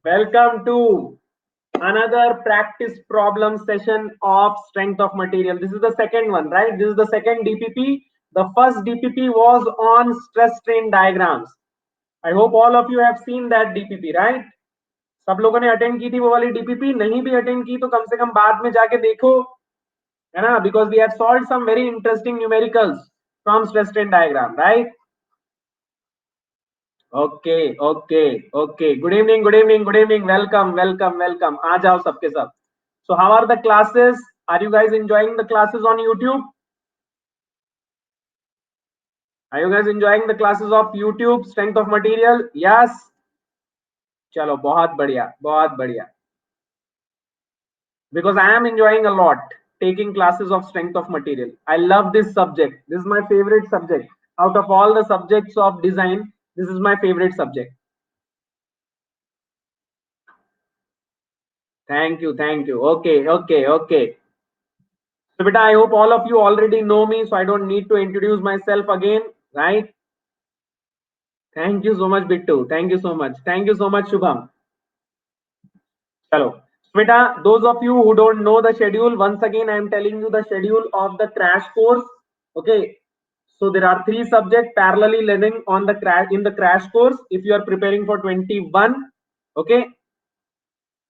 Welcome to another practice problem session of strength of material. This is the second one, right? This is the second DPP. The first DPP was on stress strain diagrams. I hope all of you have seen that DPP, right? सब लोगों ने attend की थी वो वाली DPP. नहीं भी attend की तो कम से कम बाद में जाके देखो, है ना? Because we have solved some very interesting numericals from stress strain diagram, right? Okay, okay, okay. Good evening, good evening, good evening. Welcome, welcome, welcome. आ जाओ सबके सब. So how are the classes? Are you guys enjoying the classes on YouTube? Are you guys enjoying the classes of YouTube? Strength of material? Yes. चलो बहुत बढ़िया, बहुत बढ़िया. Because I am enjoying a lot taking classes of strength of material. I love this subject. This is my favorite subject. Out of all the subjects of design, this is my favorite subject. Thank you, thank you. Okay, okay, okay. So beta, I hope all of you already know me, so I don't need to introduce myself again, right? Thank you so much, Bittu. Thank you so much. Thank you so much, Shubham. Chalo. Beta, those of you who don't know the schedule, once again, I am telling you the schedule of the crash course. Okay. So there are 3 subjects parallelly learning on the crash course. If you are preparing for 21, okay.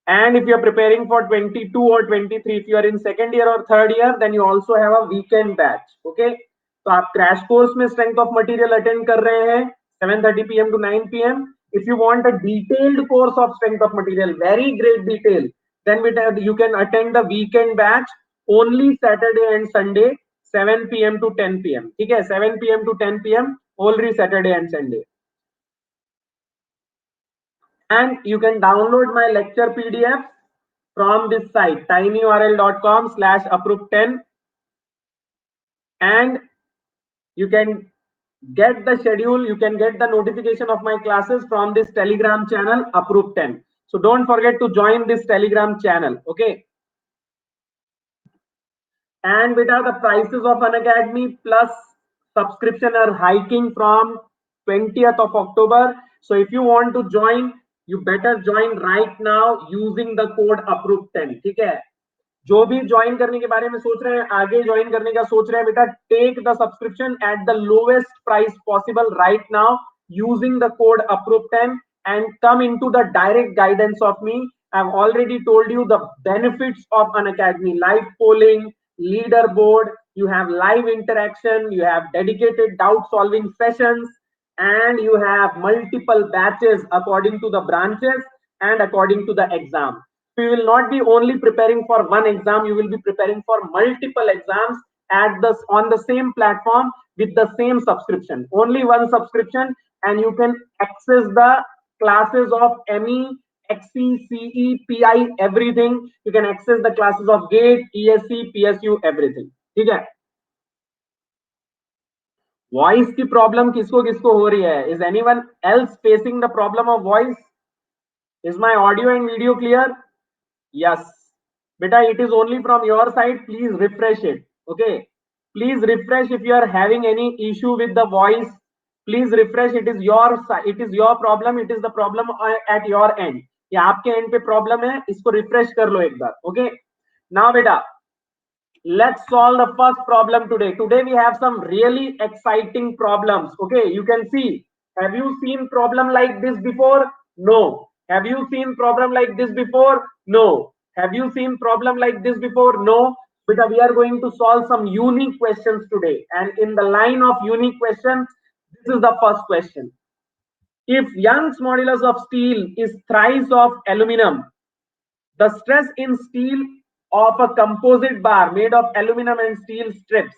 And if you are preparing for 22 or 23, if you are in second year or third year, then you also have a weekend batch. Okay. तो आप crash course में strength of material attend कर रहे हैं 7:30 PM to 9 PM. If you want a detailed course of strength of material, very great detail, then you can attend the weekend batch only Saturday and Sunday 7 PM to 10 PM. ठीक है, 7 PM to 10 PM only Saturday and Sunday. And you can download my lecture PDF from this site tinyurl.com/approve10, and you can get the schedule, you can get the notification of my classes from this Telegram channel approve10. So don't forget to join this Telegram channel. Okay. And beta, the prices of Unacademy plus subscription are hiking from 20th of October. So if you want to join, you better join right now using the code approve10. ठीक है, जो भी join करने के बारे में सोच रहे हैं, आगे ज्वाइन करने का सोच रहे हैं, बेटा take the subscription at the lowest price possible right now using the code approve10 and come into the direct guidance of me. I've already told you the benefits of Unacademy: live polling, leaderboard, you have live interaction, you have dedicated doubt solving sessions, and you have multiple batches according to the branches and according to the exam. So you will not be only preparing for one exam, you will be preparing for multiple exams on the same platform with the same subscription. Only one subscription, and you can access the classes of ME, XE, CE, PI, everything. You can access the classes of GATE, ESC, PSU, everything. ठीक है? Voice की problem किसको किसको हो रही है? Is anyone else facing the problem of voice? Is my audio and video clear? Yes. Beta, it is only from your side. Please refresh it. Okay. Please refresh if you are having any issue with the voice. Please refresh. It is your problem. It is the problem at your end. ये आपके end पे problem है. इसको refresh कर लो एक बार. Okay. Now, beta, let's solve the first problem today. Today we have some really exciting problems. Okay. You can see. Have you seen problem like this before? No. Have you seen problem like this before? No. Have you seen problem like this before? No. But we are going to solve some unique questions today. And in the line of unique questions, this is the first question. If Young's modulus of steel is thrice of aluminum, the stress in steel of a composite bar made of aluminum and steel strips,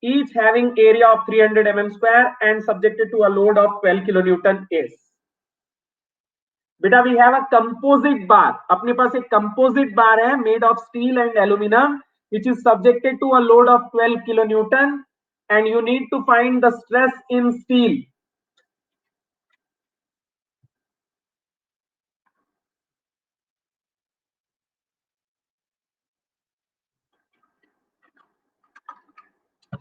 each having area of 300 mm square and subjected to a load of 12 kilonewton is. बेटा we have a composite बार, अपने पास एक composite बार है made of steel and aluminium which is subjected to a load of 12 kilonewton, and you need to find the stress in steel.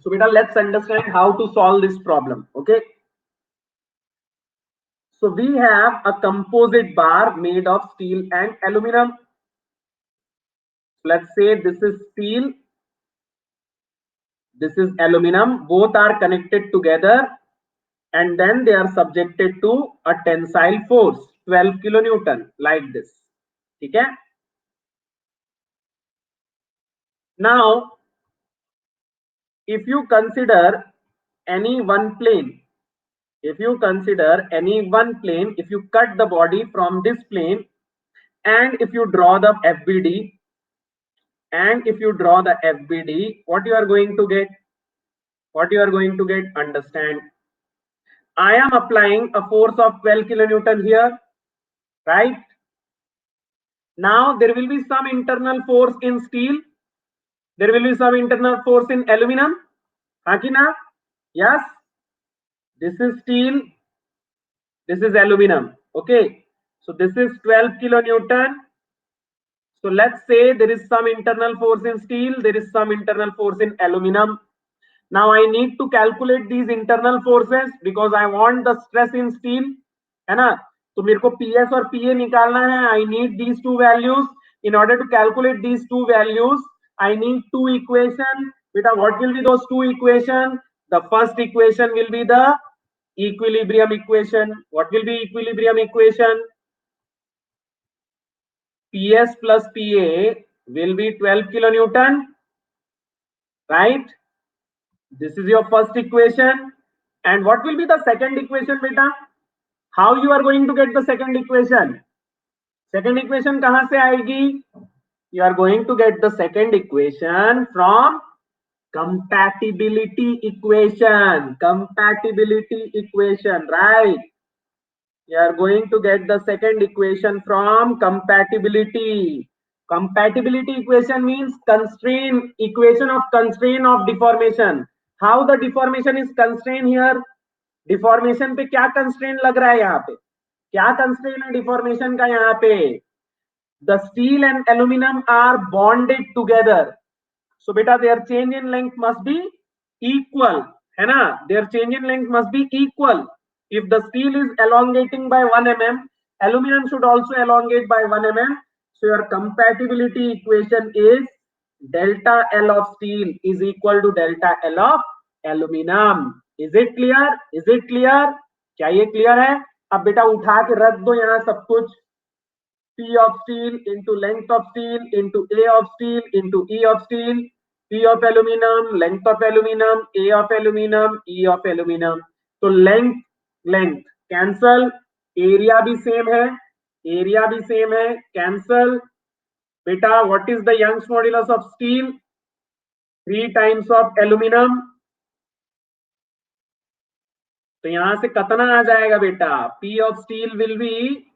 So beta, let's understand how to solve this problem. Okay, So we have a composite bar made of steel and aluminum. Let's say this is steel, this is aluminum, both are connected together and then they are subjected to a tensile force 12 kilonewton like this. Okay? Now if you consider any one plane, if you cut the body from this plane and if you draw the FBD, what you are going to get? Understand, I am applying a force of 12 kilonewton here, right? Now there will be some internal force in steel, there will be some internal force in aluminum. Hakina? Yes, this is steel, this is aluminum. Okay, so this is 12 kilonewton. So let's say there is some internal force in steel, there is some internal force in aluminum. Now I need to calculate these internal forces because I want the stress in steel, है ना? तो मेरे को PS और PA निकालना है. I need these two values. In order to calculate these two values, I need two equations. Beta, what will be those two equations? The first equation will be the equilibrium equation. What will be equilibrium equation? PS plus PA will be 12 kilonewton, right? This is your first equation. And what will be the second equation, beta? How you are going to get the second equation? Second equation kahan se aayegi? You are going to get the second equation from compatibility equation. Compatibility equation, right? You are going to get the second equation from compatibility. Compatibility equation means constraint, equation of constraint of deformation. How the deformation is constrained here? Deformation पे क्या constraint लग रहा है यहाँ पे? क्या constraint है deformation का यहाँ पे? The steel and aluminium are bonded together, so बेटा their change in length must be equal, है ना? Their change in length must be equal. If the steel is elongating by 1 mm, aluminum should also elongate by 1 mm. So your compatibility equation is delta L of steel is equal to delta L of aluminum. Is it clear? Is it clear? क्या ये clear है? अब बेटा उठा के रख दो यहाँ सब कुछ. P of steel into length of steel into A of steel into E of steel, P of aluminum, length of aluminum, A of aluminum, E of aluminum. तो length cancel, area भी same है, cancel. बेटा what is the Young's modulus of steel? 3 times of aluminum. तो यहां से कितना आ जाएगा बेटा? P of steel will be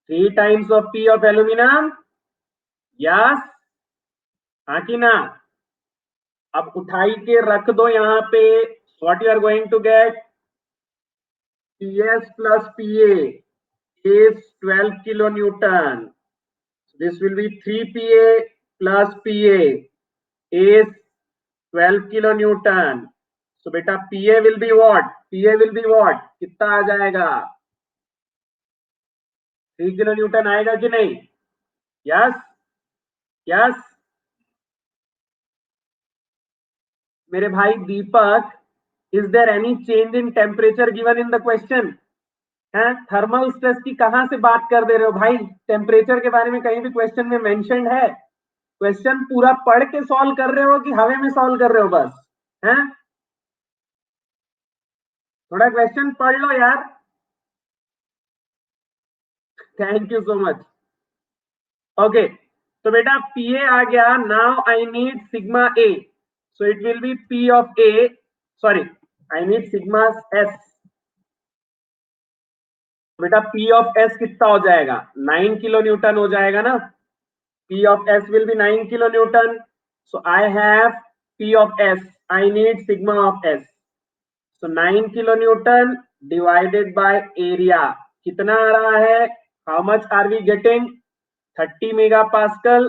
3 times of P of aluminum. Yes, हाँ कि ना? अब उठाई के रख दो यहाँ पे. What you are going to get? PS plus PA is 12 kilonewton. This will be 3PA plus PA is 12 kilonewton. So beta PA will be what? PA will be what? कितना आ जाएगा? 3 kilonewton आएगा कि नहीं? Yes, yes. मेरे भाई दीपक, is there any change in temperature given in the question? है thermal stress की कहां से बात कर दे रहे हो भाई? टेम्परेचर के बारे में कहीं भी क्वेश्चन में मेंशन है? क्वेश्चन पूरा पढ़ के सॉल्व कर रहे हो कि हवे में सॉल्व कर रहे हो बस? हैं? थोड़ा क्वेश्चन पढ़ लो यार. Thank you so much. Okay, तो बेटा PA आ गया. Now I need sigma A, so it will B P of A, sorry I need sigma S. बेटा P of S कितना हो जाएगा? 9 किलो न्यूटन हो जाएगा ना? P of S will be 9 kilonewton. So I have P of S. I need sigma of S. So 9 kilonewton divided by area. कितना आ रहा है? How much are we getting? 30 megapascal.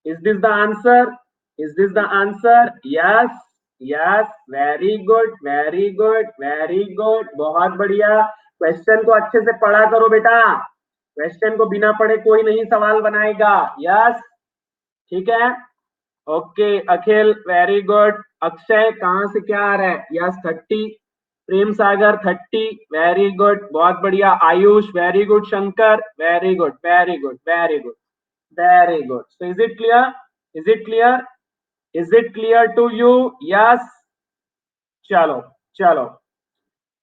Is this the answer? Is this the answer? Yes. Yes. Very good. Very good. Very good. बहुत बढ़िया. Question को अच्छे से पढ़ा करो बेटा, क्वेश्चन को बिना पढ़े कोई नहीं सवाल बनाएगा। यस, ठीक है, okay Akhil very good. Akshay कहां से क्या आ रहा है? Yes 30। Prem Sagar 30, very good, बहुत बढ़िया। Ayush very good. Shankar very good, very good, very good, very good. So is it clear? Is it clear? Is it clear to you? Yes, चलो चलो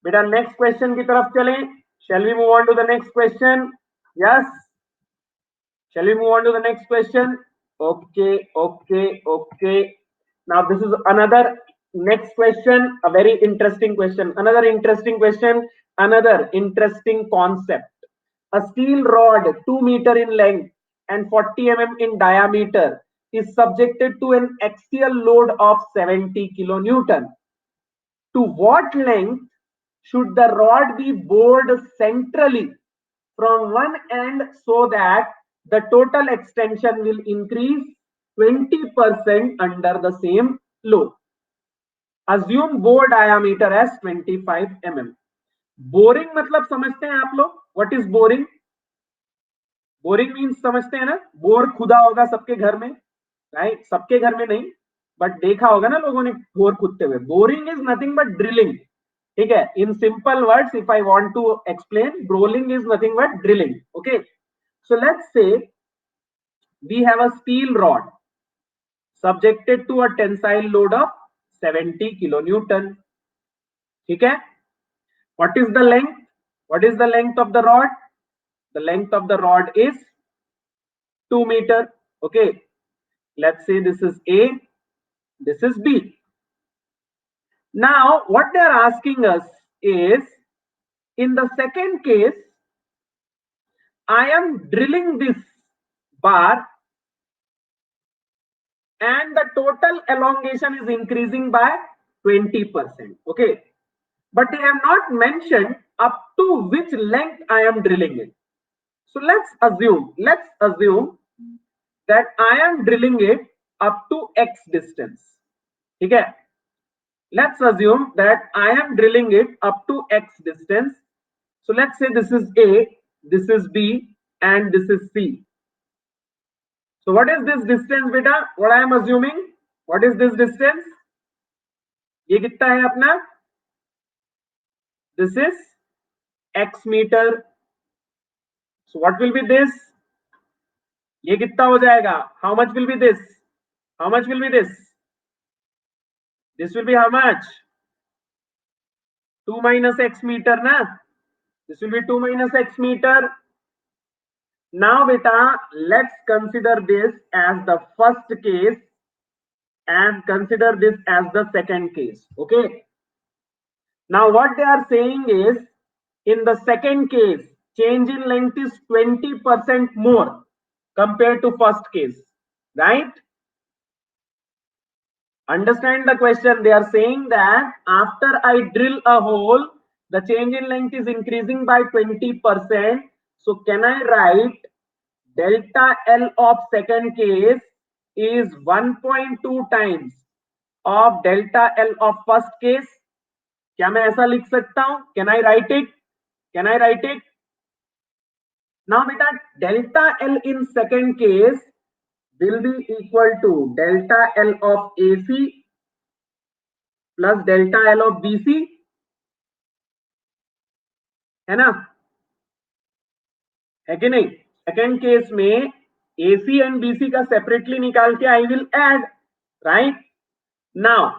बेटा नेक्स्ट क्वेश्चन की तरफ चलें। Shall we move on to the next question? Yes, shall we move on to the next question? Okay, okay, okay. Now this is another next question, a very interesting question. Another interesting question, another interesting concept. A steel rod 2 meter in length and 40 in diameter is subjected to an axial load of 70 kilonewton. To what length should the rod be bored centrally from one end so that the total extension will increase 20% under the same load? Assume bore diameter as 25 mm. Boring मतलब समझते हैं आप लोग? What is boring? Boring means समझते हैं ना, bore खुदा होगा सबके घर में, राइट? सबके घर में नहीं, बट देखा होगा ना लोगों ने बोर खुदते हुए। Boring is nothing but drilling, ठीक है? In simple words if I want to explain, boring is nothing but drilling. Okay, so let's say we have a steel rod subjected to a tensile load of 70 kilonewton. ठीक है? What is the length? What is the length of the rod? The length of the rod is 2 meter. Okay, let's say this is A, this is B. Now what they are asking us is, in the second case I am drilling this bar and the total elongation is increasing by 20%. Okay, but they have not mentioned up to which length I am drilling it. So let's assume that I am drilling it up to X distance. Okay, let's assume that I am drilling it up to X distance. So let's say this is A, this is B, and this is C. So what is this distance beta? What I am assuming? What is this distance? ये कितना है अपना? This is X meter. So what will be this? ये कितना हो जाएगा? How much will be this? How much will be this? This will be how much? 2 minus X meter na? This will be 2 minus X meter. Now beta, let's consider this as the first case and consider this as the second case. Okay. Now what they are saying is, in the second case, change in length is 20% more compared to first case, right? Understand the question. They are saying that after I drill a hole, the change in length is increasing by 20%. So can I write delta L of second case is 1.2 times of delta L of first case? क्या मैं ऐसा लिख सकता हूं? Can I write it? Can I write it? Now beta, delta L in second case will be equal to delta L of AC plus delta L of BC, है ना? है कि नहीं? सेकेंड केस में AC एंड BC का separately निकाल के I will add, right? Now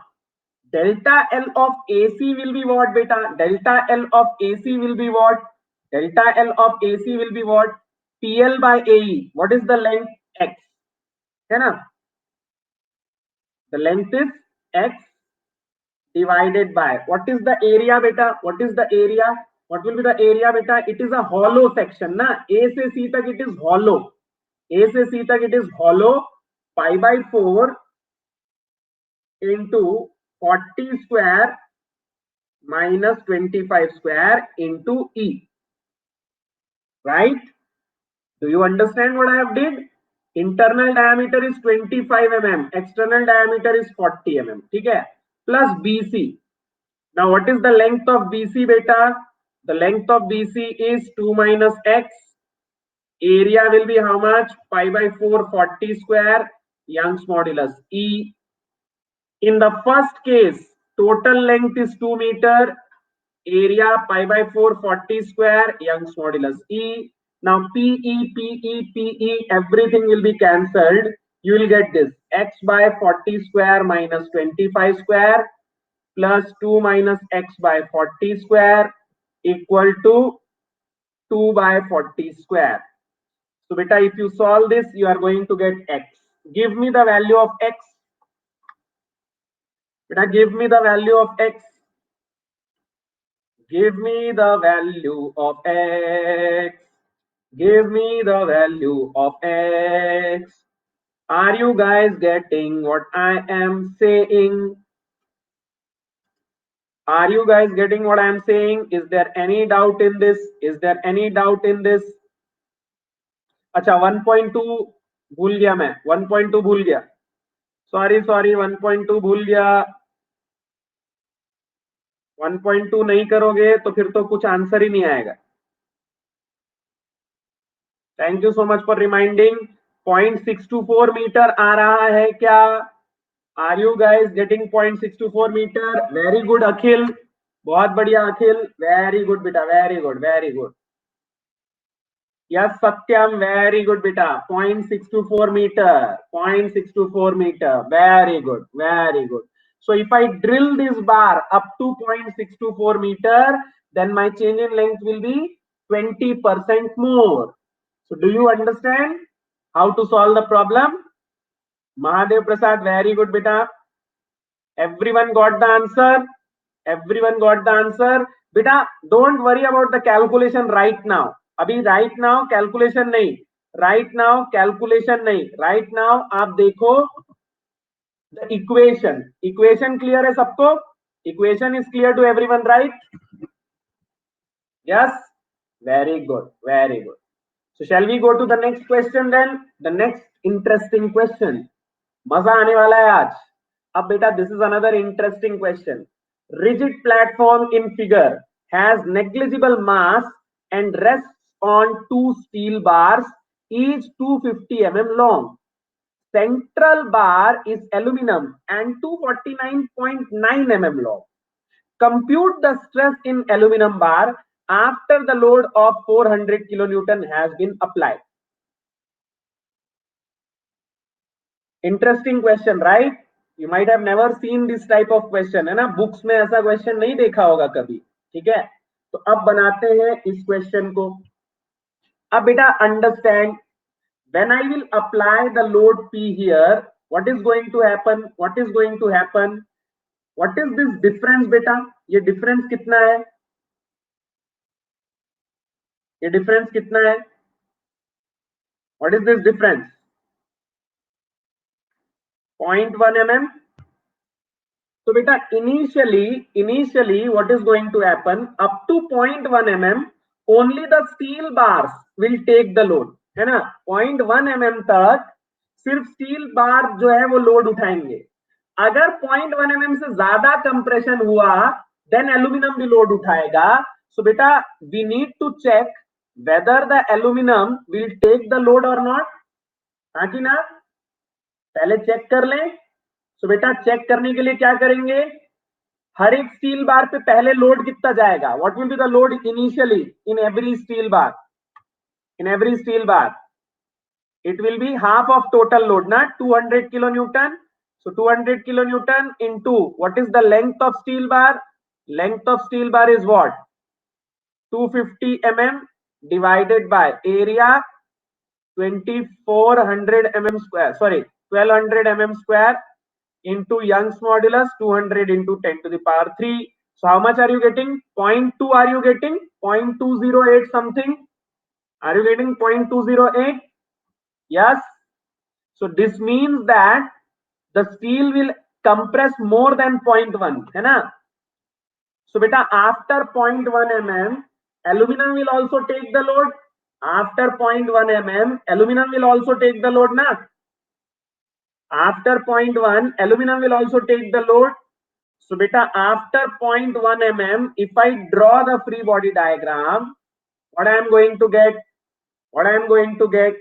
delta L of AC will be what beta? Delta L of AC will be what? Delta L of AC will be what? PL by AE. What is the length? X, है ना? The length is X divided by, what is the area beta? What is the area? What will be the area beta? It is a hollow section na, A से C तक it is hollow, A से C तक it is hollow, pi by 4 into 40 square minus 25 square into E, right? Do you understand what I have did? Internal diameter is 25 mm, external diameter is 40 mm, ठीक है? Plus BC. Now what is the length of BC beta? The length of BC is 2 minus x. Area will be how much? Pi by 4, 40 square, Young's modulus, E. In the first case, total length is 2 meter, area pi by 4, 40 square, Young's modulus, E. Now PE, everything will be cancelled. You will get this, x by 40 square minus 25 square plus 2 minus x by 40 square equal to 2 by 40 square. So beta, if you solve this, you are going to get x. Give me the value of x. Beta, give me the value of x. Give me the value of x. Give me the value of x. Are you guys getting what I am saying? Are you guys getting what I am saying? Is there any doubt in this? Is there any doubt in this? अच्छा 1.2 भूल गया मैं, 1.2 भूल गया, sorry 1.2 भूल गया. 1.2 नहीं करोगे तो फिर तो कुछ आंसर ही नहीं आएगा. Thank you so much for reminding. 0.624 metre आ रहा है क्या? Are you guys getting 0.624 metre? Very good Akhil, बहुत बढ़िया अखिल, वेरी गुड बेटा, very good, very good. Yes, Satyam, very good beta. 0.624 meter. 0.624 meter. Very good. Very good. So if I drill this bar up to 0.624 meter, then my change in length will be 20% more. So do you understand how to solve the problem? Mahadev Prasad, very good beta. Everyone got the answer? Everyone got the answer? Beta, don't worry about the calculation right now. अभी right now calculation नहीं, right now calculation नहीं, right now आप देखो the equation. Equation clear है सबको? Equation is clear to everyone, right? Yes, very good, very good. So shall we go to the next question then? The next interesting question, मजा आने वाला है आज. अब बेटा this is another interesting question. Rigid platform in figure has negligible mass and rests on two steel bars, each 250 mm long. Central bar is aluminum and 249.9 mm long. Compute the stress in aluminum bar after the load of 400 kilonewton has been applied. Interesting question, right? You might have never seen this type of question, है ना? Books में ऐसा question नहीं देखा होगा कभी. ठीक है, तो अब बनाते हैं इस क्वेश्चन को. अब बेटा understand, when I will apply the load P here, what is going to happen? What is going to happen? What is this difference बेटा? ये difference कितना है? ये difference कितना है? What is this difference? 0.1 mm. So beta initially what is going to happen? Up to 0.1 mm only the steel bars will take the load, है ना? 0.1 mm तक सिर्फ स्टील बार जो है वो लोड उठाएंगे. अगर 0.1 mm से ज्यादा कंप्रेशन हुआ देन एल्यूमिनियम भी लोड उठाएगा. सो बेटा we need to check whether the aluminium will take the load और नॉट. हाँ कि ना? पहले चेक कर लें. तो बेटा चेक करने के लिए क्या करेंगे? हर एक स्टील बार पे पहले लोड कितना जाएगा? What will be the load initially in every steel bar? In every steel bar it will be half of total load, na, 200 kilonewton. So 200 kilonewton into what is the length of steel bar? Length of steel bar is what? 250 mm divided by area 2400 mm square, sorry 1200 mm square into Young's modulus 200 into 10 to the power 3. So how much are you getting? 0.2 are you getting? 0.208 something? Are you getting 0.208? Yes. So this means that the steel will compress more than 0.1, है ना? So beta after 0.1 mm aluminum will also take the load. After 0.1 mm aluminum will also take the load, na? After 0.1 aluminum will also take the load. So beta, after 0.1 mm, if I draw the free body diagram, what I am going to get? What I am going to get?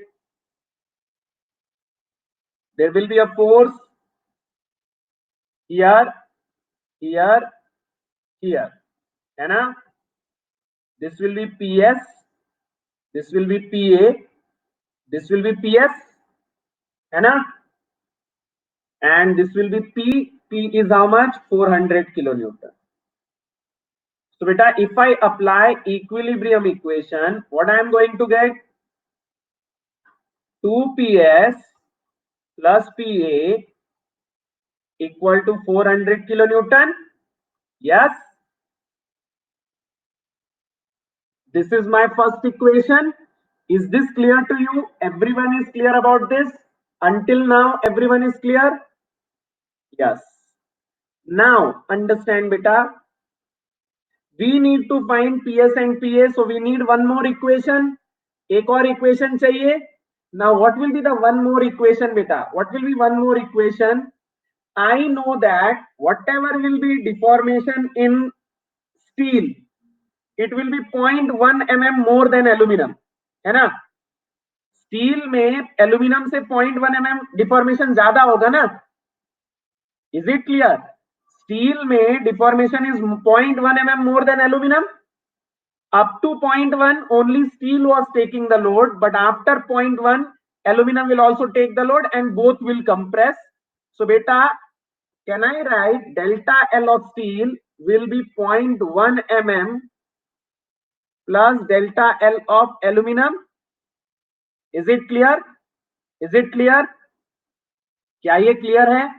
There will be a force here, here, here. है ना? This will be PS. This will be PA. This will be PS. है ना? And this will be P. P is how much? 400 kilonewton. So beta, if I apply equilibrium equation, what I am going to get? 2 PS plus PA equal to 400 kilonewton. Yes. This is my first equation. Is this clear to you? Everyone is clear about this? Until now, everyone is clear? Yes. Now, understand beta. We need to find PS and PA. So we need one more equation. एक और equation चाहिए. Now, what will be the one more equation beta? What will be one more equation? I know that whatever will be deformation in steel, it will be 0.1 mm more than aluminum, है ना? Steel में aluminium से 0.1 mm deformation ज्यादा होगा ना? Is it clear? Steel में deformation is 0.1 mm more than aluminum. Up to 0.1 only steel was taking the load, but after 0.1 aluminum will also take the load and both will compress. So beta, can I write delta L of steel will be 0.1 mm plus delta L of aluminum? Is it clear? Is it clear? क्या ये clear है?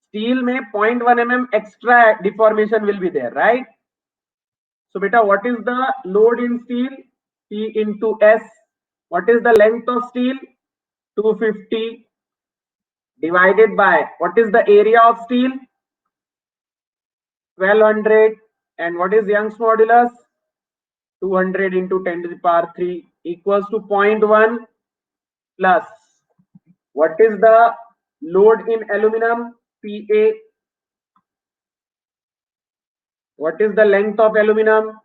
Steel में 0.1 mm extra deformation will be there, right? So beta, what is the load in steel? P into S. What is the length of steel? 250 divided by, what is the area of steel? 1200. And what is Young's modulus? 200 into 10 to the power 3 equals to 0.1 plus, what is the load in aluminum? PA. What is the length of aluminum?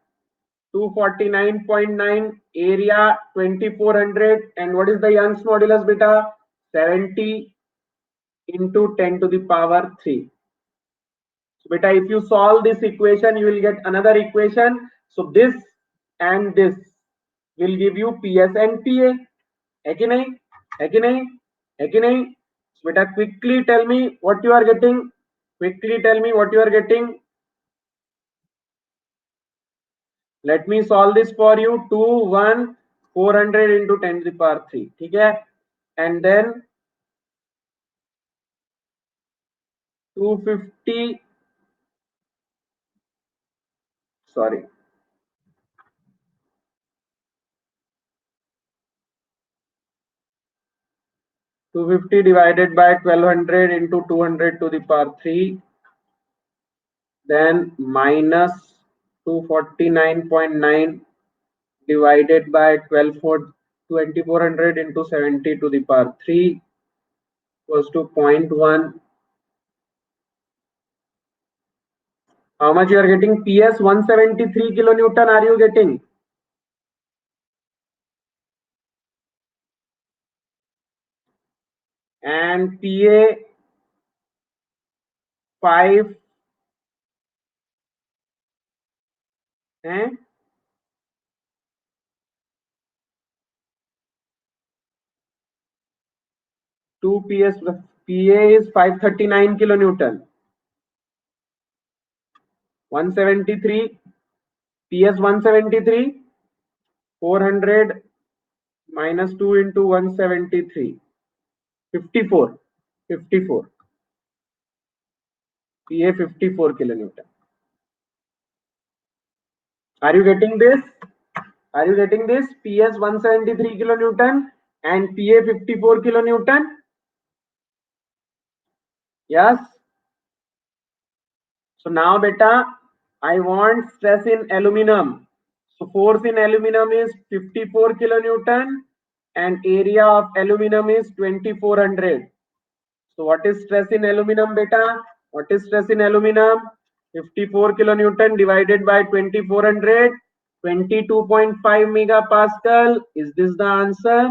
249.9, area 2400, and what is the Young's modulus beta? 70 into 10 to the power 3. So beta, if you solve this equation, you will get another equation. So this and this will give you PS and PA. है कि नहीं? है कि नहीं? है कि नहीं? So beta, quickly tell me what you are getting. Quickly tell me what you are getting. Let me solve this for you. 2, 1, 400 into 10 to the power 3. ठीक है? And then 250, sorry, 250 divided by 1200 into 200 to the power 3, then minus 249.9 divided by 2400 into 70 to the power 3 equals to 0.1. How much you are getting? PS 173 kilonewton are you getting? And PA 5 eh? 2 PS PA is 539 kilonewton. 173 PS 173 400 minus 2 into 173 54 54 PA 54 kilonewton. Are you getting this? Are you getting this? PS 173 kilonewton and PA 54 kilonewton. Yes. So now beta, I want stress in aluminum. So force in aluminum is 54 kilonewton and area of aluminum is 2400. So what is stress in aluminum beta? What is stress in aluminum? 54 kilonewton divided by 2400, 22.5 megapascal. Is this the answer?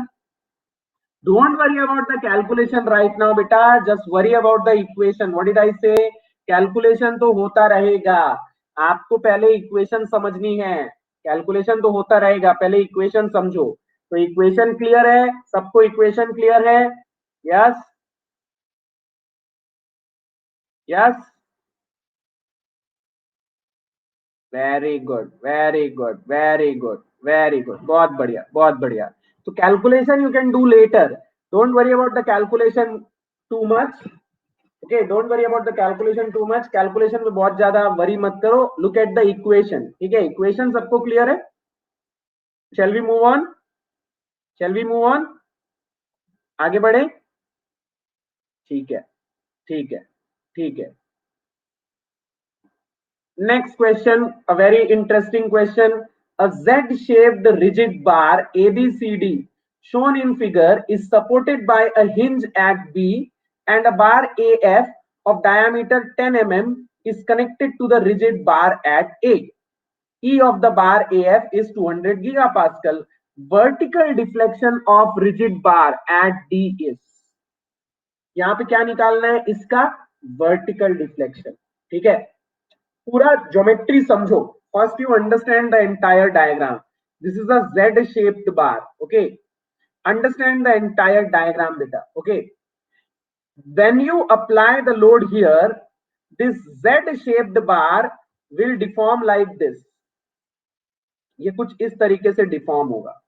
Don't worry about the calculation right now, beta. Just worry about the equation. What did I say? Calculation तो होता रहेगा. आपको पहले equation समझनी है. Calculation तो होता रहेगा, पहले इक्वेशन समझो. तो इक्वेशन क्लियर है? सबको इक्वेशन क्लियर है? Yes, yes. Very good, very good, very good, very good. बहुत बढ़िया, बहुत बढ़िया. तो calculation you can do later. Don't worry about the calculation too much. Okay, don't worry about the calculation too much. Calculation में बहुत ज्यादा worry मत करो. Look at the equation. ठीक है, इक्वेशन सबको क्लियर है? Shall we move on? Shall we move on? आगे बढ़े? ठीक है, ठीक है, ठीक है. Next question, a very interesting question. A Z-shaped rigid bar ABCD shown in figure is supported by a hinge at B and a bar AF of diameter 10 mm is connected to the rigid bar at A. E of the bar AF is 200 gigapascal. Vertical deflection of rigid bar at D is. यहाँ पे क्या निकालना है? इसका vertical deflection. ठीक है, पूरा geometry समझो. First you understand the entire diagram. This is a Z shaped bar. Okay, understand the entire diagram बेटा. Okay, when you apply the load here, this z shaped bar will deform like this. ये कुछ इस तरीके से deform होगा.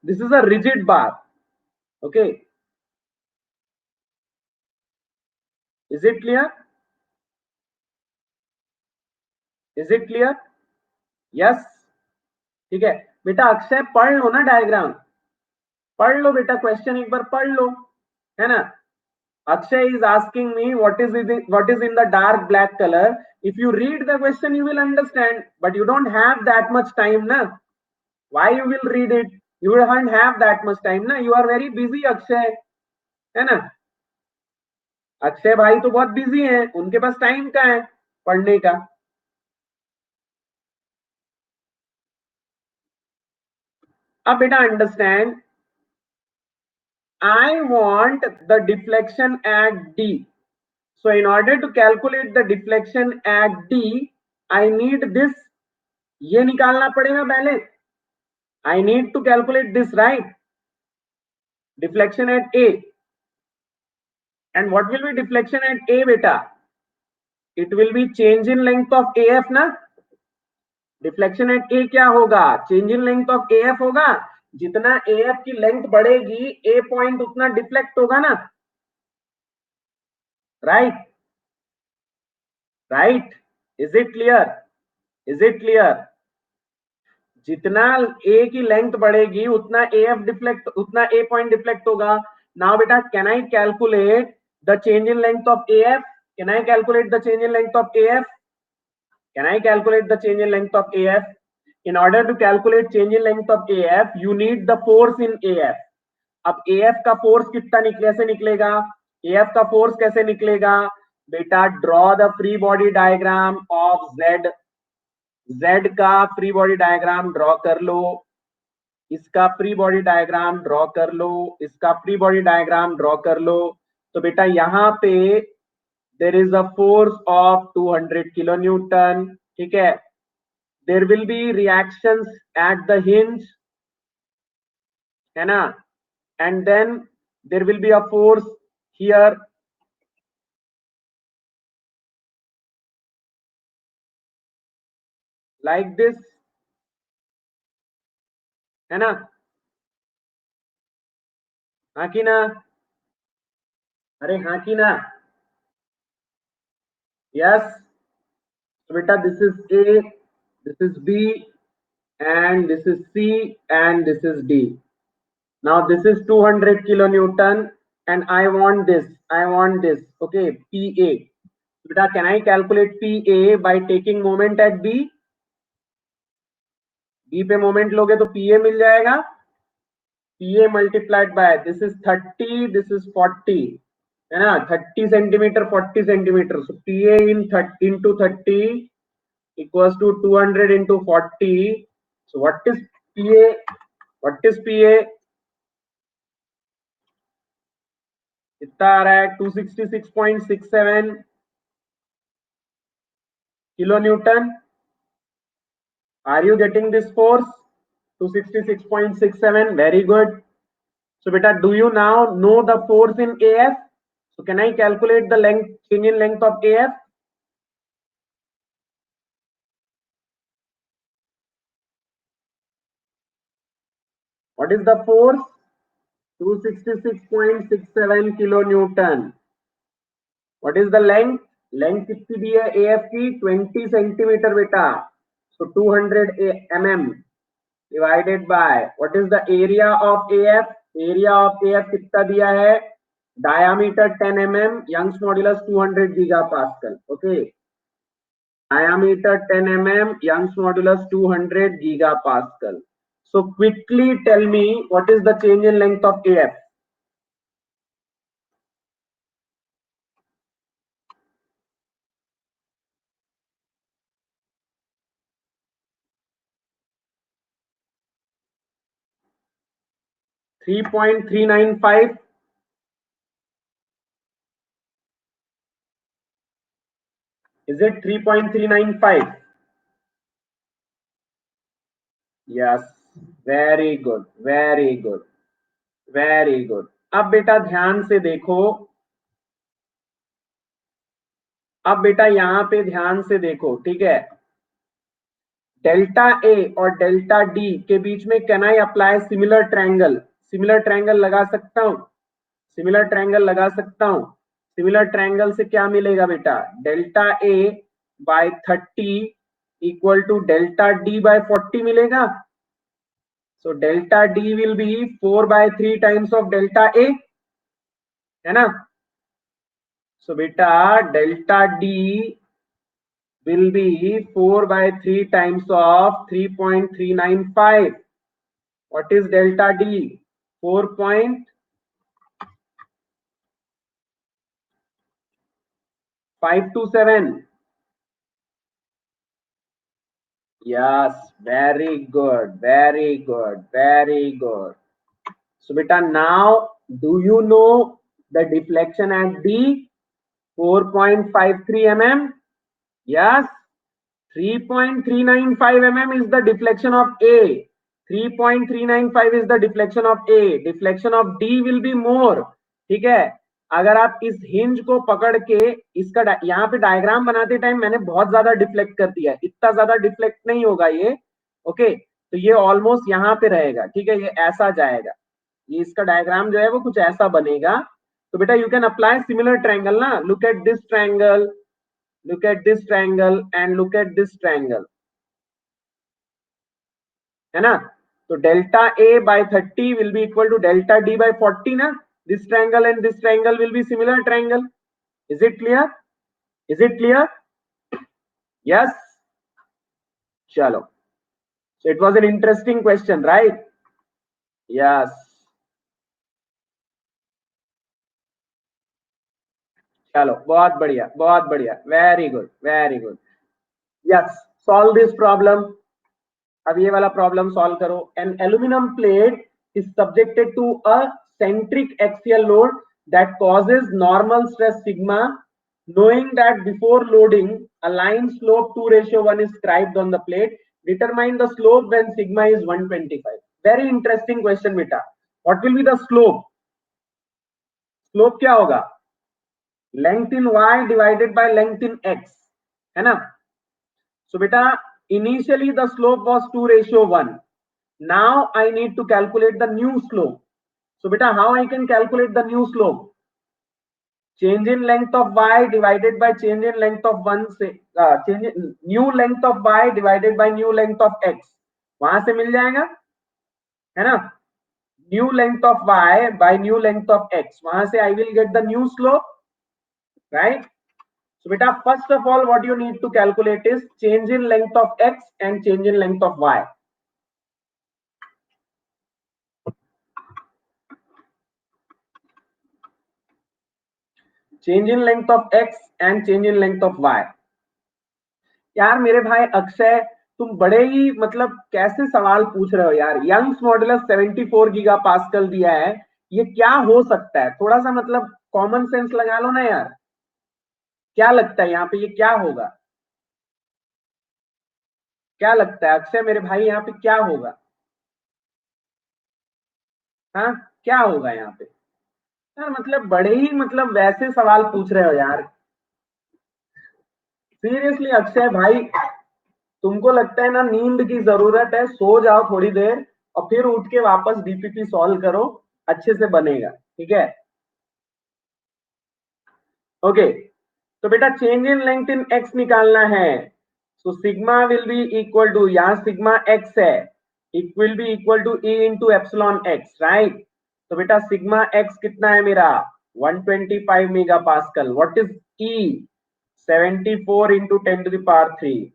This is a rigid bar. Okay, is it clear? Is it clear? Yes. ठीक है बेटा, अक्षय पढ़ लो ना डायग्राम. पढ़ लो बेटा, क्वेश्चन एक बार पढ़ लो, है ना. Akshay is asking me what is in the dark black color. If you read the question, you will understand. But you don't have that much time, na? Why you will read it? You don't have that much time, na? You are very busy, Akshay, है ना. अक्षय भाई तो बहुत busy हैं, उनके पास time का है पढ़ने का. अब बेटा understand. I want the deflection at D. So in order to calculate the deflection at D, I need this. ये निकालना पड़ेगा पहले. I need to calculate this, right? Deflection at A. And what will be deflection at A, beta? It will be change in length of AF, na? Deflection at A क्या होगा? Change in length of AF होगा. जितना AF की length बढ़ेगी, A point उतना deflect होगा ना? Right? Right? Is it clear? Is it clear? जितना ए की लेंथ बढ़ेगी उतना एफ डिफ्लेक्ट, उतना ए पॉइंट डिफ्लेक्ट होगा. नाउ बेटा, can I calculate the change in length of F? Can I calculate the change in length of F? Can I calculate the change in length of F? In order to calculate change in length of F, you need the force in F. अब F का force कितना कैसे निकलेगा? F का force कैसे निकलेगा बेटा? Draw the free body diagram of Z. Z का फ्री बॉडी डायग्राम ड्रॉ कर लो. इसका फ्री बॉडी डायग्राम ड्रॉ कर लो. इसका फ्री बॉडी डायग्राम ड्रॉ कर लो. तो बेटा यहाँ पे there is a force of 200 kilo newton. ठीक है, there will be reactions at the hinge, है ना. And then there will be a force here, like this, है ना. हाँ की ना? अरे हाँ की ना? Yes. So beta, this is A, this is B, and this is C, and this is D. Now this is 200 kilonewton, and I want this. I want this. Okay, PA. Beta, can I calculate PA by taking moment at B? B पे moment लोगे तो PA मिल जाएगा. PA multiplied by this is 30, this is 40. है ना, 30 centimetre 40 centimetre, so PA into 30 equals to 200 into 40. So what is PA? What is PA? कितना आ रहा है? 266.67 kilo Newton. Are you getting this force? 266.67. Very good. So beta, do you now know the force in AF? So can I calculate the length, change in length of AF? What is the force? 266.67 kilonewton. What is the length? Length कितनी दी है AF की? 20 centimetre बेटा. So 200 mm divided by what is the area of AF? Area of AF कितना दिया है? Diameter 10 mm, Young's modulus 200 gigapascal. Okay. Diameter 10 mm, Young's modulus 200 gigapascal. So quickly tell me what is the change in length of AF? $3.395. Is it 3.395? Yes. Very good. Very good. Very good. अब बेटा ध्यान से देखो. अब बेटा यहां पे ध्यान से देखो, ठीक है. डेल्टा ए और डेल्टा डी के बीच में can I apply similar triangle? Similar triangle लगा सकता हूं. सिमिलर ट्रायंगल लगा सकता हूं. सिमिलर ट्रायंगल से क्या मिलेगा बेटा? Delta A by 30 equal to delta D by 40 मिलेगा. So delta D will be 4/3 times of delta A, है ना. सो बेटा delta D will be 4/3 times of 3.395. What is delta D? 4.527. Yes, very good, very good, very good. So beta, now do you know the deflection at D? 4.53 mm. Yes. 3.395 mm is the deflection of A. 3.395 is the deflection of A. Deflection of D will be more. ठीक है. अगर आप इस hinge को पकड़ के इसका यहाँ पे डायग्राम बनाते टाइम मैंने बहुत ज्यादा डिफ्लेक्ट कर दिया है. इतना ज्यादा डिफ्लेक्ट नहीं होगा ये. ओके. तो ये ऑलमोस्ट यहाँ पे रहेगा. ठीक है. ये ऐसा जाएगा. ये इसका डायग्राम जो है वो कुछ ऐसा बनेगा. तो बेटा you can apply similar triangle ना. Look at this triangle, look at this triangle and look at this triangle, है ना. तो delta A by 30 will be equal to delta D by 40 ना. This triangle and this triangle will be similar triangle. Is it clear? Is it clear? Yes. Chalo. So it was an interesting question, right? Yes. चलो बहुत बढ़िया, बहुत बढ़िया. Very good, very good. Yes. Solve this problem. अब ये वाला problem solve करो. An aluminium plate is subjected to a centric axial load that causes normal stress sigma. Knowing that before loading a line slope 2:1 is scribed on the plate, determine the slope when sigma is 125. Very interesting question beta. What will be the slope? Slope क्या होगा? Length in y divided by length in x, है ना. So beta, initially the slope was 2:1. Now I need to calculate the new slope. So beta, how I can calculate the new slope? Change in length of y divided by change in length of one से change in new length of y divided by new length of x. वहां से मिल जाएगा, है ना. New length of y by new length of x. वहां से I will get the new slope, right? So beta, first of all what you need to calculate is change in length of x and change in length of y. Change in length of X and change in length of Y. यार मेरे भाई अक्षय, तुम बड़े ही मतलब कैसे सवाल पूछ रहे हो यार। यंग्स मॉडुलस 74 गीगा पास्कल दिया है, ये क्या हो सकता है? थोड़ा सा मतलब कॉमन सेंस लगा लो ना यार। क्या लगता है यहाँ पे ये क्या होगा? क्या लगता है अक्षय मेरे भाई, यहाँ पे क्या होगा? हाँ, क्या होगा यहाँ पे? यार मतलब बड़े ही मतलब वैसे सवाल पूछ रहे हो यार। सीरियसली अक्षय भाई, तुमको लगता है ना नींद की जरूरत है, सो जाओ थोड़ी देर और फिर उठ के वापस डीपीपी सॉल्व करो, अच्छे से बनेगा, ठीक है? ओके, तो बेटा change in length in X निकालना है। So sigma will be equal to, यहां सिग्मा एक्स है, it will be equal to E into epsilon X, right? तो बेटा सिग्मा एक्स कितना है मेरा? 125 mega pascal. What is E? 74 into 10 to the power 3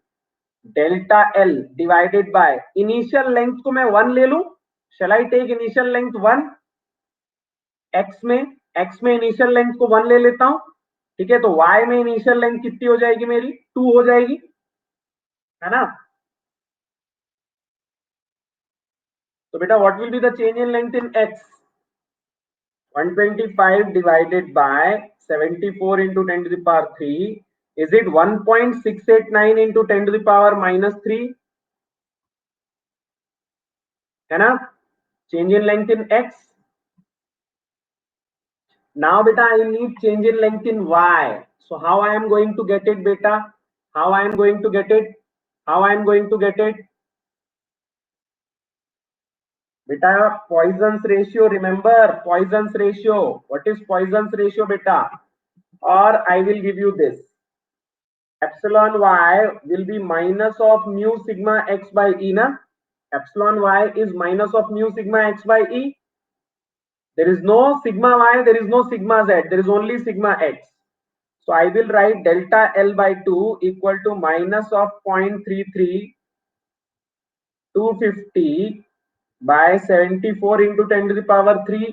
delta L divided by initial length को मैं 1 ले लूं। Shall I take initial length 1? X में इनिशियल लेंथ को 1 ले लेता हूं, ठीक है? तो y में इनिशियल लेंथ कितनी हो जाएगी मेरी? 2 हो जाएगी, है ना? तो बेटा what will be the change in length in x? 125 divided by 74 into 10 to the power 3, is it 1.689 into 10 to the power minus 3? है ना? Change in length in x। now beta I need change in length in y, so how I am going to get it beta? How I am going to get it? How I am going to get it? Beta, Poisson's ratio, remember Poisson's ratio. What is Poisson's ratio beta? Or I will give you this, epsilon y will be minus of mu sigma x by e na. Epsilon y is minus of mu sigma x by e. There is no sigma y, there is no sigma z, there is only sigma x. So I will write delta L by 2 equal to minus of 0.33 250 by 74 into 10 to the power 3.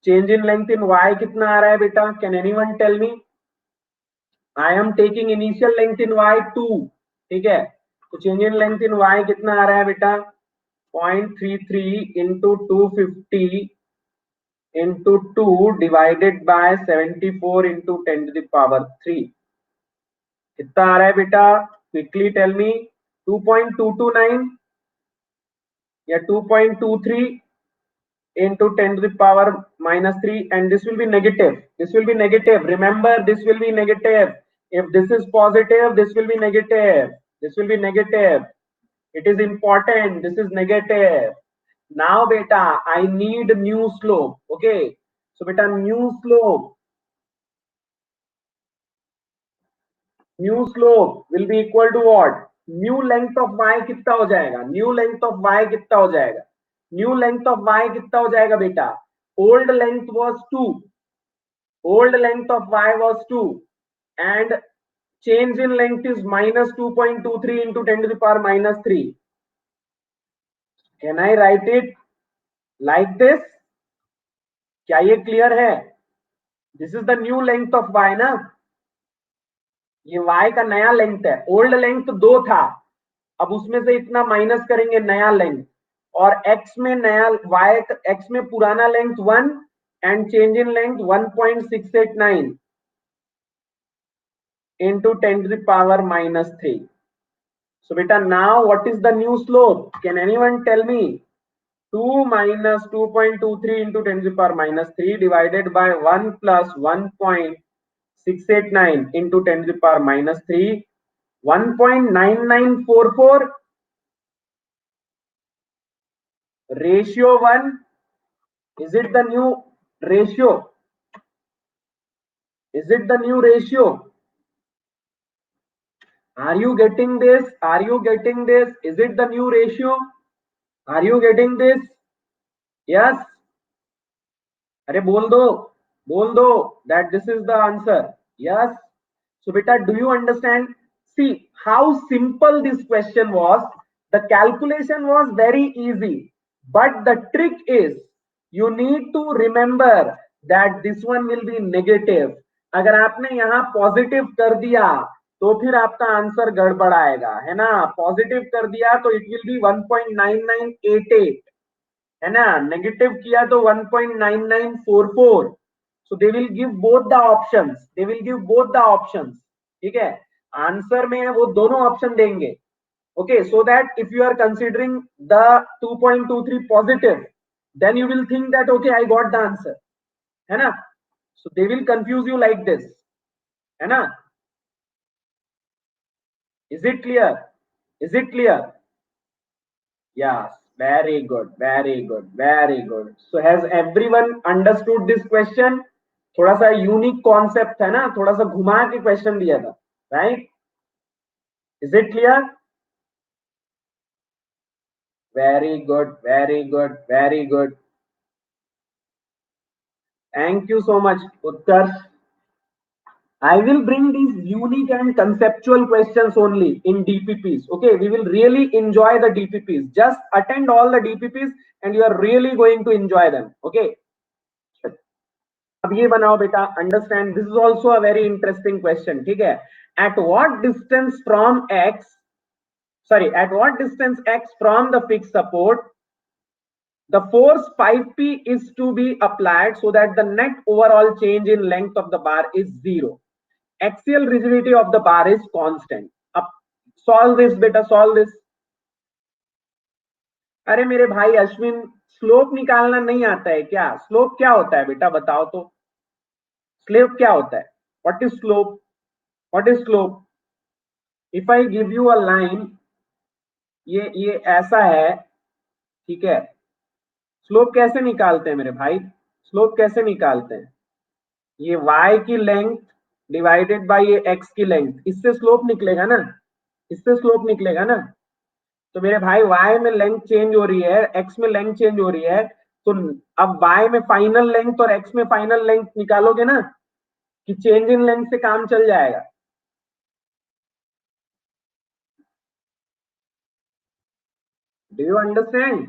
Change in length in y कितना आ रहा है बेटा? Can anyone tell me? I am taking initial length in y 2, ठीक है? तो change in length in y कितना आ रहा है बेटा? 0.33 into 250 into 2 divided by 74 into 10 to the power 3। कितना आ रहा है बेटा? Quickly tell me. 2.229 या 2.23 into 10 to the power minus 3, and this will be negative. This will be negative. Remember, this will be negative. If this is positive, this will be negative. This will be negative. It is important. This is negative. Now beta, I need new slope. Okay, so beta new slope will be equal to what? New length of y कितना हो जाएगा? New length of y कितना हो जाएगा? New length of y कितना हो जाएगा बेटा? Old length was 2. Old length of y was 2 and change in length is minus 2.23 into 10 to the power minus 3. Can I write it like this? क्या ये clear है? This is the new length of y ना, ये y का नया length है। Old length 2 था, अब उसमें से इतना माइनस करेंगे नया लेंथ, और x में नया y, x में पुराना length 1 and change in length 1.689 into 10 to the power minus 3. So beta, now what is the new slope? Can anyone tell me? 2 minus 2.23 into 10 to the power minus 3 divided by 1 plus 1.689 into 10 to the power minus 3, 1.9944. Ratio 1. Is it the new ratio? Is it the new ratio? Are you getting this? Are you getting this? Is it the new ratio? Are you getting this? Yes. अरे बोल दो that this is the answer. Yes. So beta, do you understand? See how simple this question was. The calculation was very easy, but the trick is you need to remember that this one will be negative. अगर आपने यहाँ positive कर दिया तो फिर आपका answer गड़बड़ आएगा, है ना। पॉजिटिव कर दिया तो इट विल बी 1.9988, है ना। नेगेटिव किया तो 1.9944. So they will give both the options, they will give both the options, ठीक है। आंसर में वो दोनों ऑप्शन देंगे, okay, so that if you are considering the 2.23 positive, then you will think that okay, I got the answer, है ना। so they will confuse you like this, है ना। is it clear, is it clear? yes, very good, very good, very good. so has everyone understood this question? थोड़ा सा unique concept है ना, थोड़ा सा घुमा के क्वेश्चन दिया था, right. is it clear? very good, very good, very good. thank you so much, Utkarsh. I will bring these unique and conceptual questions only in DPPs. Okay, we will really enjoy the DPPs. Just attend all the DPPs and you are really going to enjoy them. Okay. अब ये बनाओ बेटा, understand this is also a very interesting question. ठीक है. At what distance from X, sorry, at what distance X from the fixed support, the force 5P is to be applied so that the net overall change in length of the bar is 0. Axial rigidity of the bar is constant. अब solve this बेटा, solve this. अरे मेरे भाई Ashwin, slope निकालना नहीं आता है क्या? स्लोप क्या होता है बेटा, बताओ तो। स्लोप क्या होता है? What is slope? What is slope? If I give you a line, ये ऐसा है, ठीक है। स्लोप कैसे निकालते हैं मेरे भाई? स्लोप कैसे निकालते हैं? ये y की लेंथ डिवाइडेड बाय ये x की लेंथ, इससे स्लोप निकलेगा ना, इससे स्लोप निकलेगा ना। तो मेरे भाई y में लेंथ चेंज हो रही है, x में लेंथ चेंज हो रही है, तो अब y में फाइनल लेंथ और x में फाइनल लेंथ निकालोगे ना, कि चेंज इन लेंथ से काम चल जाएगा। Do you understand?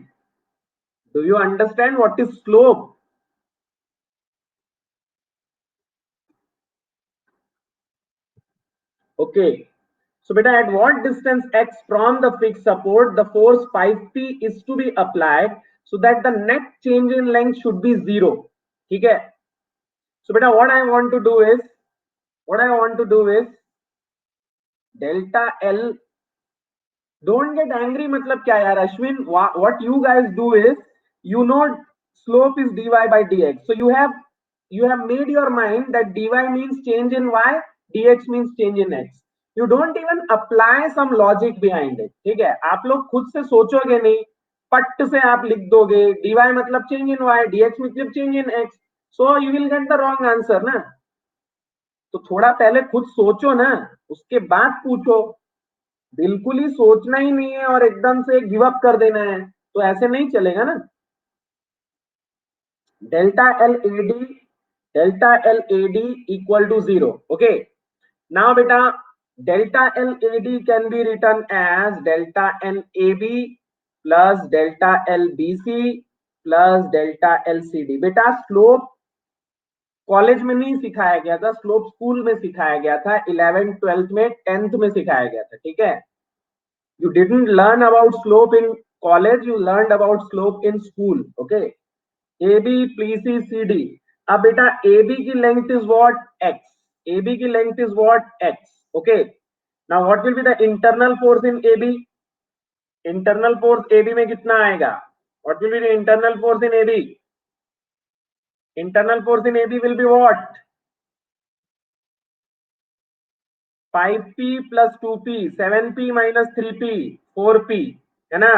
Do you understand what is slope? okay, so beta, at what distance x from the fixed support the force 5p is to be applied so that the net change in length should be 0, ठीक है। so beta, what I want to do is, what I want to do is delta L, don't get angry, मतलब क्या यार Ashwin, what you guys do is, you know slope is dy by dx, so you have made your mind that dy means change in y, dx means change in x. You don't even apply some logic behind it, ठीक है। आप लोग खुद से सोचोगे नहीं, पट्ट से आप लिख दोगे dy मतलब change in y, dx मतलब change in x, so you will get the wrong answer ना। तो थोड़ा पहले खुद सोचो ना, उसके बाद पूछो। बिल्कुल ही सोचना ही नहीं है और एकदम से गिव अप कर देना है, तो ऐसे नहीं चलेगा ना। Delta L A D, delta L A D equal to 0. Okay, now बेटा, delta L A D can be written as delta L A B plus delta L B C plus delta L C D. बेटा slope college में नहीं सिखाया गया था, slope school में सिखाया गया था, 11th 12th में 10th में सिखाया गया था, ठीक है। You didn't learn about slope in college, you learned about slope in school. Okay, AB, PC, CD. अब बेटा AB की length is what? X. AB की length is what? X. Okay, now what will be the internal force in AB? Internal force AB में कितना आएगा? What will be the internal force in AB? Internal force in AB will be what? 5p plus 2p, 7p minus 3p, 4p, है ना।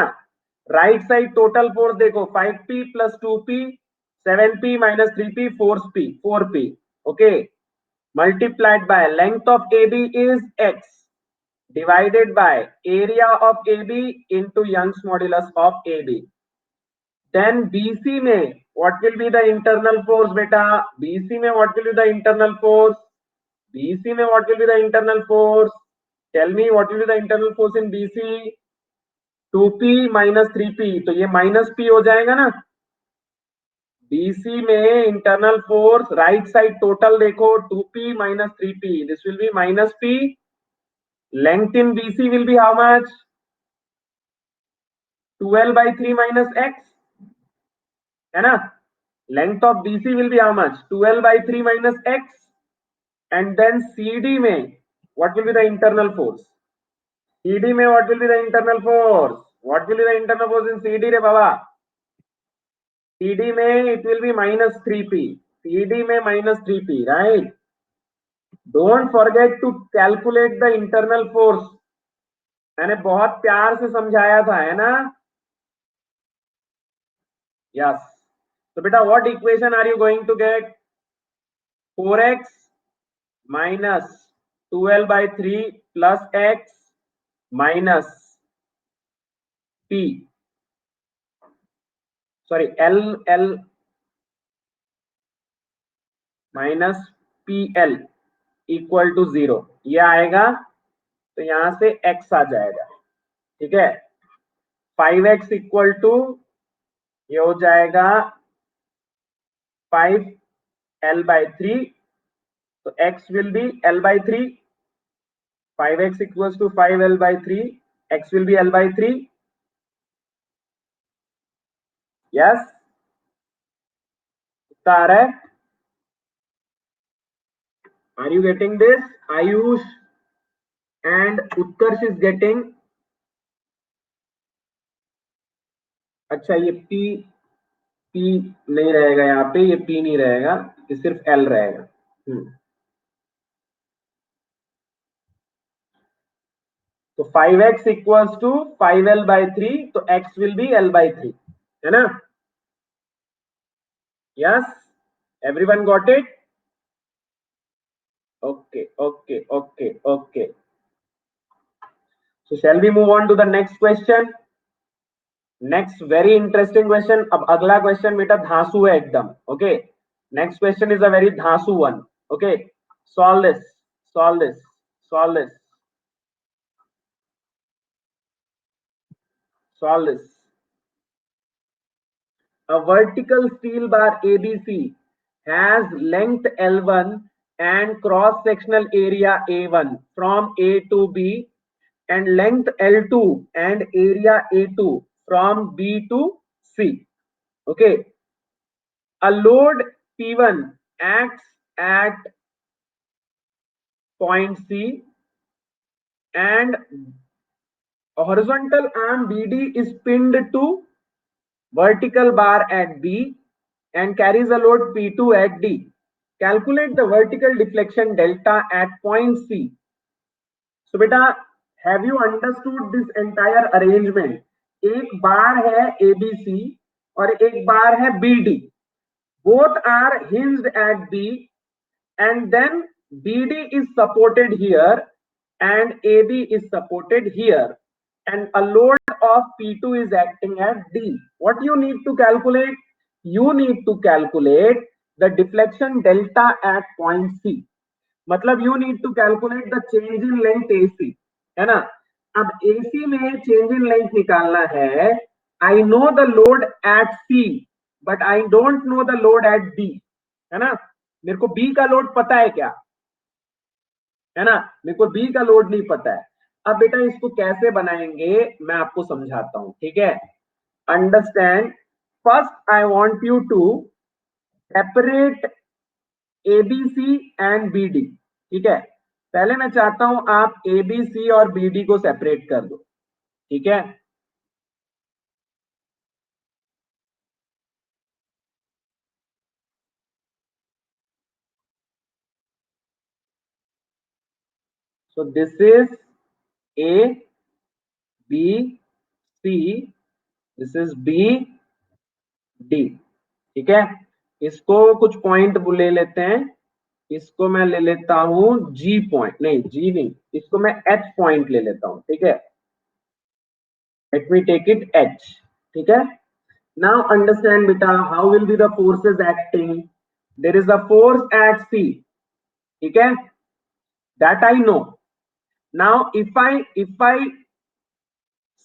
Right side total force देखो, 5p plus 2p, 7p minus 3p, 4p, okay, multiplied by length of AB is x divided by area of AB into Young's modulus of AB. Then BC में what will be the internal force बेटा? BC में what will be the internal force? BC में what will be the internal force? Tell me what will be the internal force in BC? 2p minus 3p, तो ये minus p हो जाएगा ना। BC में internal force right side total देखो 2p minus 3p. This will be minus p. Length in BC will be how much? 12 by 3 minus x. है ना? Length of BC will be how much? 12 by 3 minus x. And then CD में what will be the internal force? CD में what will be the internal force? What will be the internal force in CD रे बाबा? CD में it will be minus 3p. CD में minus 3p, right? Don't forget to calculate the internal force. मैंने बहुत प्यार से समझाया था, है ना? Yes. So beta, what equation are you going to get? 4x minus 12 by 3 plus x minus p. Sorry, L minus PL equal to 0. ये आएगा तो यहां से x आ जाएगा. ठीक है. 5x इक्वल टू ये हो जाएगा 5L by 3. तो x will be L by 3. 5x equals to 5L by 3. X will be L by 3. Yes. कितना आ रहा है? Are you getting this? Ayush and Utkarsh is getting. अच्छा ये P नहीं रहेगा यहाँ पे, ये P नहीं रहेगा, ये सिर्फ L रहेगा. तो 5x equals to 5L by 3. तो x will be L by 3. है ना? Yes. Everyone got it? Okay. So shall we move on to the next question? Next very interesting question. अब अगला question बेटा धांसू है एकदम. Okay. Next question is a very धांसू one. Okay. Solve this. A vertical steel bar ABC has length L1 and cross-sectional area A1 from A to B, and length L2 and area A2 from B to C. Okay. A load P1 acts at point C, and a horizontal arm BD is pinned to vertical bar at B and carries a load P2 at D. Calculate the vertical deflection delta at point C. So beta, have you understood this entire arrangement? एक बार है ABC और एक बार है BD. Both are hinged at B, and then BD is supported here and AB is supported here, and a load of P2 is acting at D. What you need to calculate? You need to calculate the deflection delta at point C. मतलब you need to calculate the change in length AC, है ना? अब AC में change in length निकालना है. I know the load at C, but I don't know the load at B, है ना? मेरे को B का लोड पता है क्या? है ना? मेरे को B का लोड नहीं पता है. अब बेटा इसको कैसे बनाएंगे मैं आपको समझाता हूं. ठीक है? Understand. First I want you to separate ABC and BD. ठीक है? पहले मैं चाहता हूं आप ABC और BD को सेपरेट कर दो. ठीक है? So this is A, B, C. This is B, D. ठीक है? इसको कुछ पॉइंट ले लेते हैं. इसको मैं ले लेता हूं G पॉइंट. नहीं, G नहीं, इसको मैं H पॉइंट ले लेता हूं. ठीक है? Let me take it H. ठीक है? Now understand beta, how will be the forces acting? There is a force at C. ठीक है? That I know. Now if I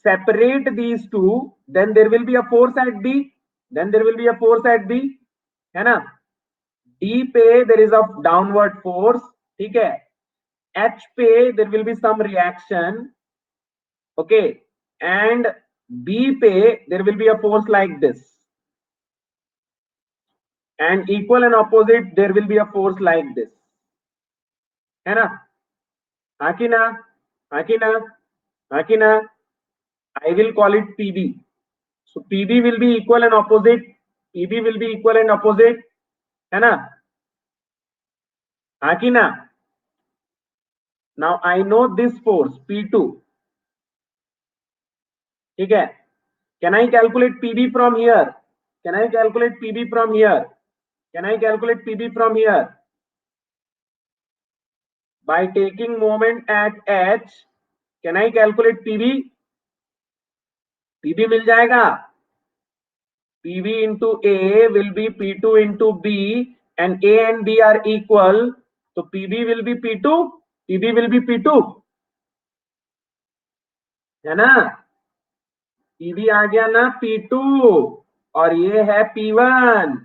separate these two, then there will be a force at B. Then there will be a force at B. है ना। D पे there is a downward force, ठीक है। H पे there will be some reaction, okay, and B पे there will be a force like this, and equal and opposite there will be a force like this, है ना। हाँ कि ना, हाँ कि ना, हाँ कि ना। I will call it PB. So PB will be equal and opposite, PB will be equal and opposite, है ना। हाँ कि ना। Now I know this force P2, ठीक है। Can I calculate PB from here? Can I calculate PB from here? Can I calculate PB from here? By taking moment at H, can I calculate PB? PB मिल जाएगा। PB into A will be P2 into B, and A and B are equal, so PB will be P2, PB will be P2, है ना। PB आ गया ना P2, और ये है P1।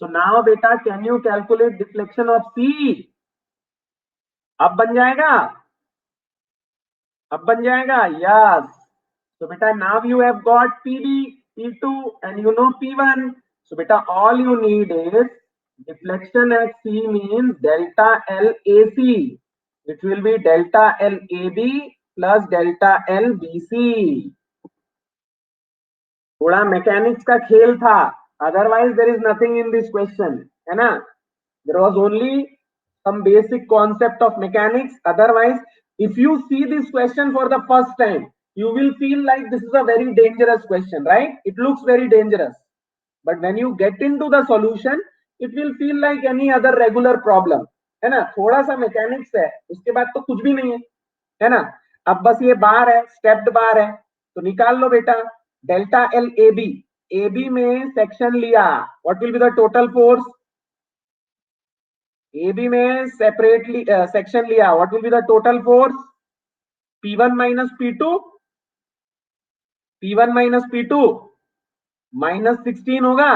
So now बेटा can you calculate deflection of C? अब बन जाएगा, अब बन जाएगा, yes. So beta, now you have got PB, P2 and you know P1. So beta, all you need is deflection at C means delta L AC, which will be delta L AB plus delta L BC. थोड़ा mechanics का खेल था, otherwise there is nothing in this question, है ना। There was only some basic concept of mechanics. Otherwise, if you see this question for the first time, you will feel like this is a very dangerous question, right? It looks very dangerous, but when you get into the solution, it will feel like any other regular problem, है ना। थोड़ा सा mechanics है, उसके बाद तो कुछ भी नहीं है ना। अब बस ये बार है, स्टेप्ड बार है, तो निकाल लो बेटा। Delta L A B, A B में सेक्शन लिया, what will be the total force? AB में सेपरेटली सेक्शन लिया, what will be the total force? P1 minus P2, P1 minus P2 minus 16 होगा।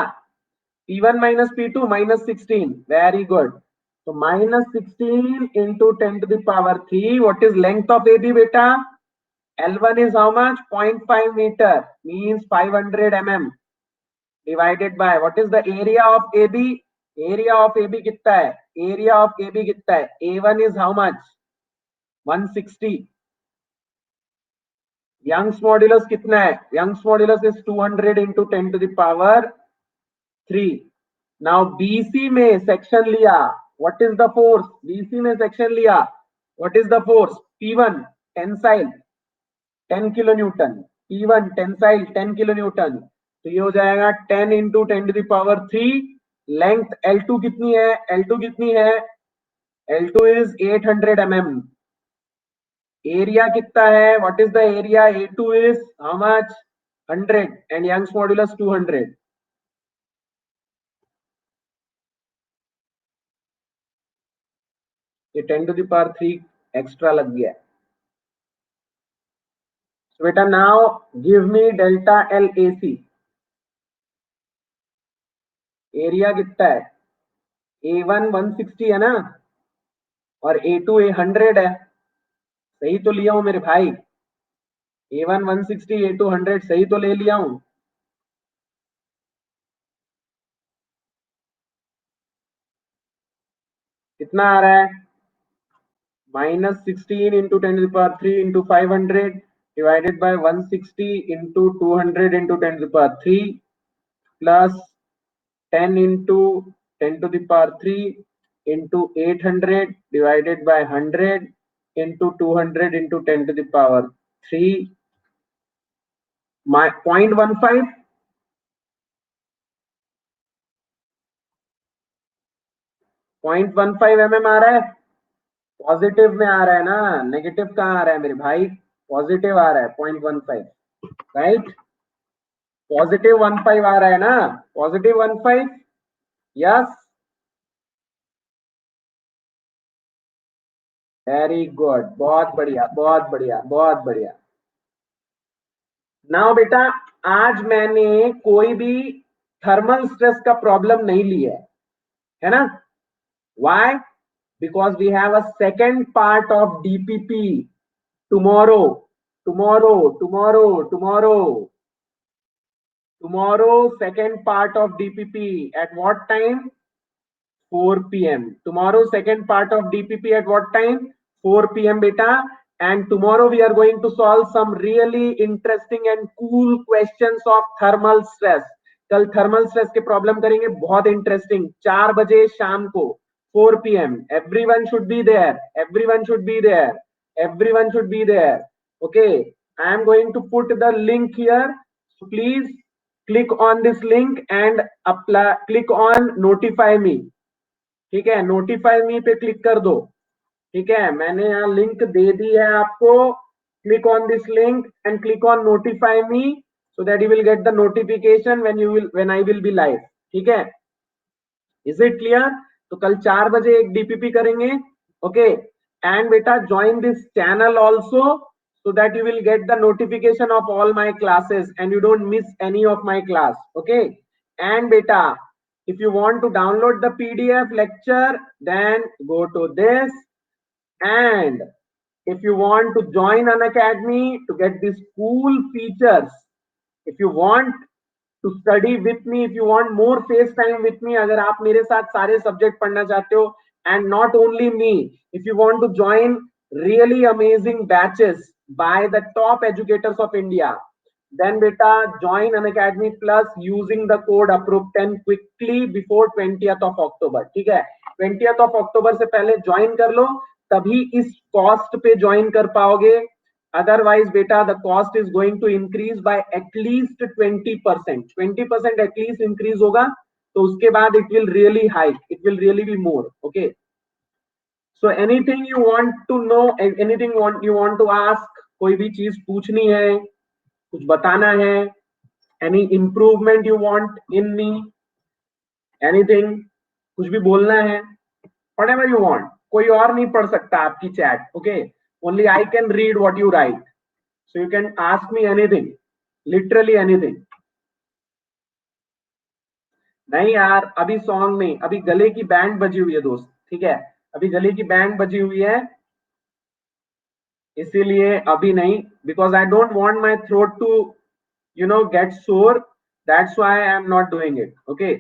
P1 minus P2 minus 16, very good. तो minus 16 into 10 to the power 3, what is length of AB बेटा? L1 is how much? 0.5 meter, means 500 mm, divided by what is the area of AB? Area of AB कितना है? Area of AB कितना है? A1 is how much? 160. Young's modulus कितना है? Young's modulus is 200 into 10 to the power 3। Now BC में section लिया, what is the force? BC में section लिया, what is the force? P1 tensile 10 kilo newton, P1 tensile 10 kilo newton, तो ये हो जाएगा 10 into 10 to the power 3। Length L2 कितनी है? L2 कितनी है? L2 is 800 mm। एरिया कितना है? What is the area? A2 is how much? 100 and Young's modulus 200। ये 10 टू द पावर 3 एक्स्ट्रा लग गया। सो बेटा now give me delta L A C. Area कितना है? A1 160 है ना, और A2 100 है। सही तो लिया हूं मेरे भाई? A1 160, A2 100, सही तो ले लिया हूं? कितना आ रहा है? Minus 16 into 10 to the power 3 into 500 divided by 160 into 200 into 10 to the power 3 plus 10 into 10 to the power 3 into 800 divided by 100 into 200 into 10 to the power 3, my 0.15, 0.15 mm आ रहा है। पॉजिटिव में आ रहा है ना, नेगेटिव कहाँ आ रहा है मेरे भाई? पॉजिटिव आ रहा है 0.15, राइट। पॉजिटिव 15 आ रहा है ना, पॉजिटिव 15, यस, वेरी गुड, बहुत बढ़िया, बहुत बढ़िया, बहुत बढ़िया। नाउ बेटा, आज मैंने कोई भी थर्मल स्ट्रेस का प्रॉब्लम नहीं लिया है, है ना? Why? Because we have a second part of DPP tomorrow, tomorrow, tomorrow, tomorrow. Tomorrow, second part of DPP at what time? 4 p.m. Tomorrow, second part of DPP at what time? 4 p.m. beta. And tomorrow we are going to solve some really interesting and cool questions of thermal stress. कल thermal stress के problem करेंगे, बहुत interesting. 4 बजे शाम को, 4 p.m. Everyone should be there. Everyone should be there. Everyone should be there. Okay. I am going to put the link here. So please click on this link and apply. Click on notify me. ठीक है, notify मी पे click कर दो. ठीक है, मैंने यहाँ link दे दी है आपको. Click on this link and click on notify me so that you will get the notification when I will be live. ठीक है, इज इट क्लियर? तो कल 4 बजे एक डीपीपी करेंगे. ओके, एंड बेटा join this channel also so that you will get the notification of all my classes and you don't miss any of my class. Okay, and beta, if you want to download the PDF lecture, then go to this. And if you want to join an academy to get these cool features, if you want to study with me, if you want more face time with me, अगर आप मेरे साथ सारे subject पढ़ना चाहते हो, and not only me, if you want to join really amazing batches by the top educators of India, then beta join an academy plus using the code approved10 quickly before 20th of October. ठीक है, 20th of October से पहले join कर लो, तभी इस cost पे join कर पाओगे. Otherwise beta the cost is going to increase by at least 20%. 20% at least increase होगा, तो उसके बाद it will really hike, it will really be more. Okay, so anything you want to know, anything you want to ask, कोई भी चीज पूछनी है, कुछ बताना है, any improvement you want in me, anything, कुछ भी बोलना है, whatever you want. कोई और नहीं पढ़ सकता आपकी chat. Okay, only I can read what you write. So you can ask me anything, literally anything. नहीं यार, अभी सॉन्ग नहीं, अभी गले की बैंड बजी हुई है दोस्त. ठीक है, अभी गले की बैंड बजी हुई है, इसीलिए अभी नहीं. Because I don't want my throat to get sore. That's why I am not doing it. Okay.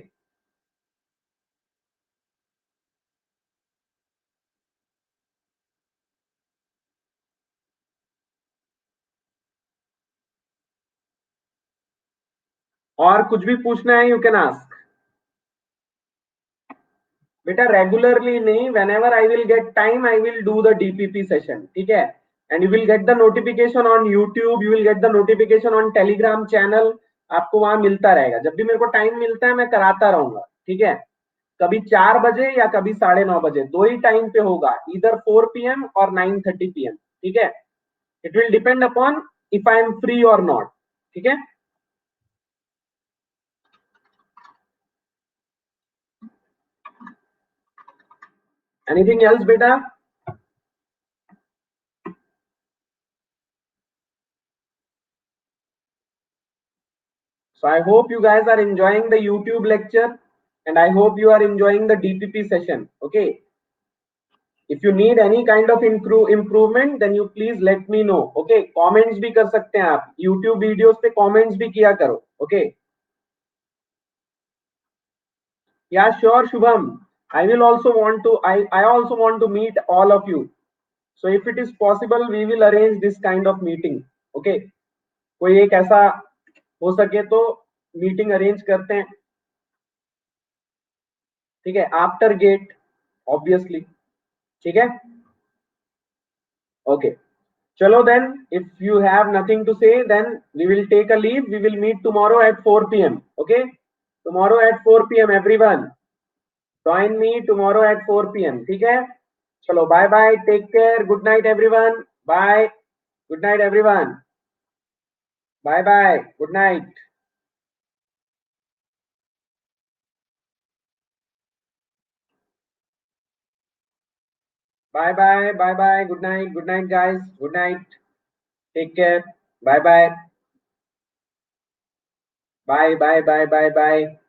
और कुछ भी पूछना है, यू कैन आस्क. बेटा रेगुलरली नहीं, whenever I will get time I will do the DPP session. ठीक है, and you will get the notification on YouTube, you will get the notification on Telegram channel. आपको वहां मिलता रहेगा, जब भी मेरे को टाइम मिलता है मैं कराता रहूंगा. ठीक है, कभी 4 बजे या कभी 9:30 बजे, दो ही टाइम पे होगा, इधर 4 PM और 9:30 PM. ठीक है, it will depend upon if I am free और नॉट. ठीक है, एनीथिंग एल्स बेटा? So I hope you guys are enjoying the YouTube lecture and I hope you are enjoying the DPP session. Okay. If you need any kind of improvement, then you please let me know. Okay. Comments भी कर सकते हैं आप. YouTube videos पे comments भी किया करो. Okay. Yeah, sure, Shubham. I will also want to. I also want to meet all of you. So if it is possible, we will arrange this kind of meeting. Okay. कोई एक ऐसा हो सके तो meeting arrange करते हैं. ठीक है, आफ्टर गेट ऑब्वियसली. ठीक है, ओके. चलो then, if you have nothing to say, then we will take a leave. We will meet tomorrow at 4 p.m. Okay, tomorrow at 4 p.m. everyone join me tomorrow at 4 p.m. ठीक है, चलो bye bye, take care, good night everyone, bye, good night everyone, bye bye, good night. Bye bye, bye bye, good night guys, good night, take care, bye bye, bye bye, bye bye, bye.